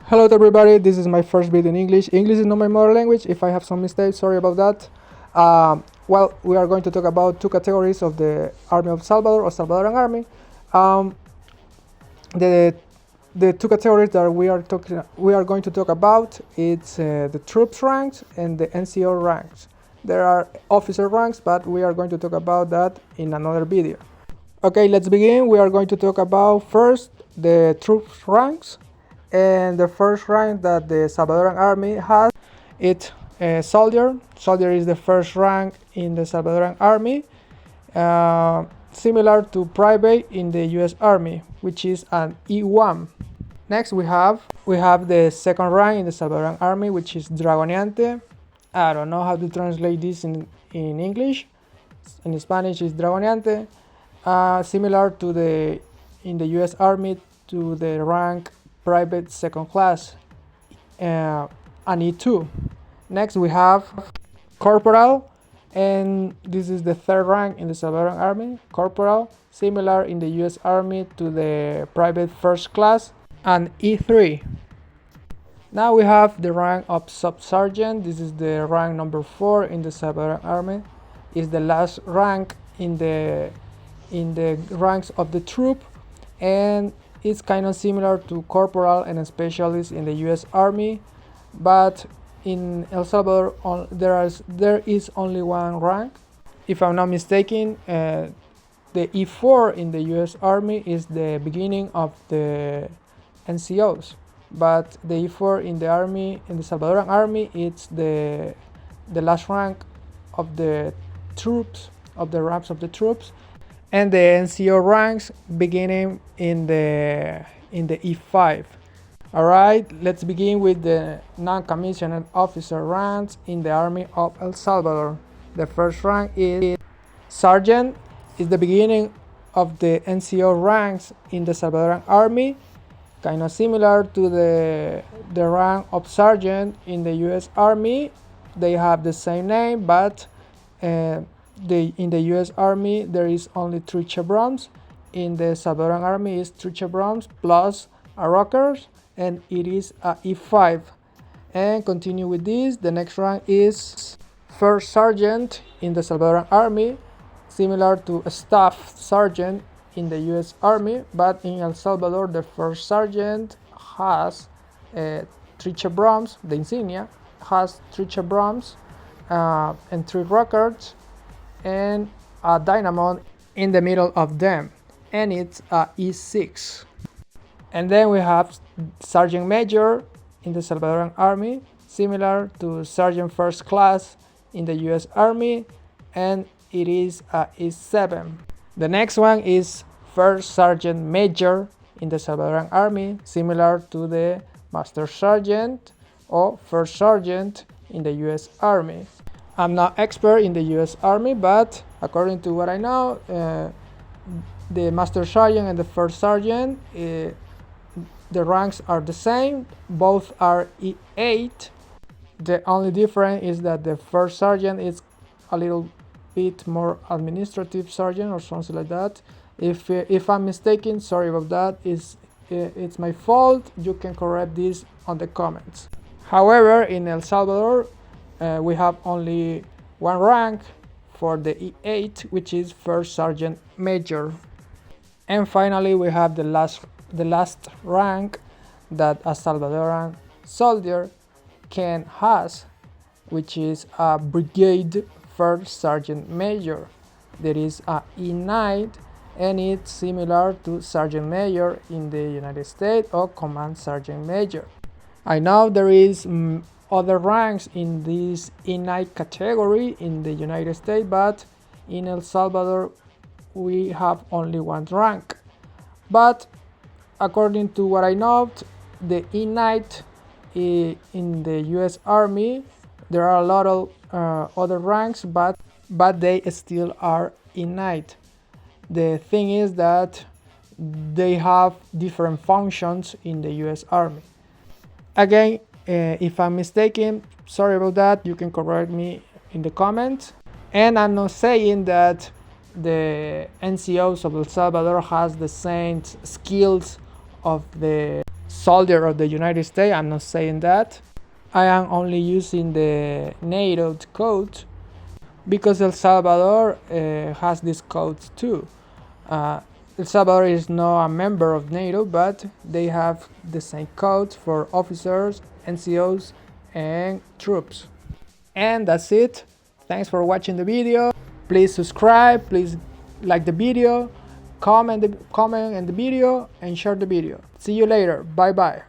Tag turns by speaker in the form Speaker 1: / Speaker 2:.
Speaker 1: Hello to everybody, this is my first video in English. English is not my mother language. If I have some mistakes, sorry about that. Well, we are going to talk about two categories of the Army of Salvador or Salvadoran Army. Um, the the two categories that we are going to talk about, it's the troops ranks and the NCO ranks. There are officer ranks, but we are going to talk about that in another video. Okay, let's begin. We are going to talk about first the troops ranks. And the first rank that the Salvadoran Army has, it's soldier. Soldier is the first rank in the Salvadoran Army, similar to private in the U.S. Army, which is an E1. Next, we have the second rank in the Salvadoran Army, which is dragoniante. I don't know how to translate this in English. In Spanish, is dragoniante, similar to in the U.S. Army to the rank private second class, an E2. Next we have corporal, and this is the third rank in the Salvadoran Army. Corporal, similar in the U.S. Army to the private first class, and E3. Now we have the rank of sub-sergeant. This is the rank number 4 in the Salvadoran Army. It's the last rank in the ranks of the troop, and it's kind of similar to corporal and specialist in the U.S. Army, but in El Salvador there is only one rank. If I'm not mistaken, the E4 in the U.S. Army is the beginning of the NCOs, but the E4 in the Salvadoran Army, it's the last rank of the troops, of the ranks of the troops. And the NCO ranks beginning in the E5. Alright, let's begin with the non-commissioned officer ranks in the Army of El Salvador. The first rank is sergeant, is the beginning of the NCO ranks in the Salvadoran Army, kind of similar to the rank of sergeant in the U.S. Army. They have the same name, but in the U.S. Army there is only 3 chevrons. In the Salvadoran Army is 3 chevrons plus a rockers, and it is a E5. And continue with this. The next rank is first sergeant in the Salvadoran Army, similar to a staff sergeant in the U.S. Army, but in El Salvador the first sergeant has 3 chevrons. The insignia has 3 chevrons and 3 rockers, and a dynamo in the middle of them, and it's a E6. And then we have sergeant major in the Salvadoran Army, similar to sergeant first class in the U.S. Army, and it is a E7. The next one is first sergeant major in the Salvadoran Army, similar to the master sergeant or first sergeant in the U.S. Army. I'm not expert in the U.S. Army, but according to what I know, the master sergeant and the first sergeant, the ranks are the same. Both are E8. The only difference is that the first sergeant is a little bit more administrative sergeant or something like that. If I'm mistaken, sorry about that. It's my fault. You can correct this on the comments. However, in El Salvador, we have only one rank for the E8, which is first sergeant major. And finally we have the last rank that a Salvadoran soldier can has, which is a brigade first sergeant major. There is a E9, and it's similar to sergeant major in the United States or command sergeant major. I know there is other ranks in this E9 category in the United States, but in El Salvador we have only one rank. But according to what I know, the E9 in the U.S. Army, there are a lot of other ranks, but they still are E9. The thing is that they have different functions in the U.S. Army. Again, if I'm mistaken, sorry about that. You can correct me in the comments. And I'm not saying that the NCOs of El Salvador has the same skills of the soldier of the United States. I'm not saying that. I am only using the NATO code because El Salvador has these codes too. El Salvador is not a member of NATO, but they have the same codes for officers, NCOs, and troops. And that's it. Thanks for watching the video. Please subscribe, please like the video, comment in the video, and share the video. See you later. Bye bye.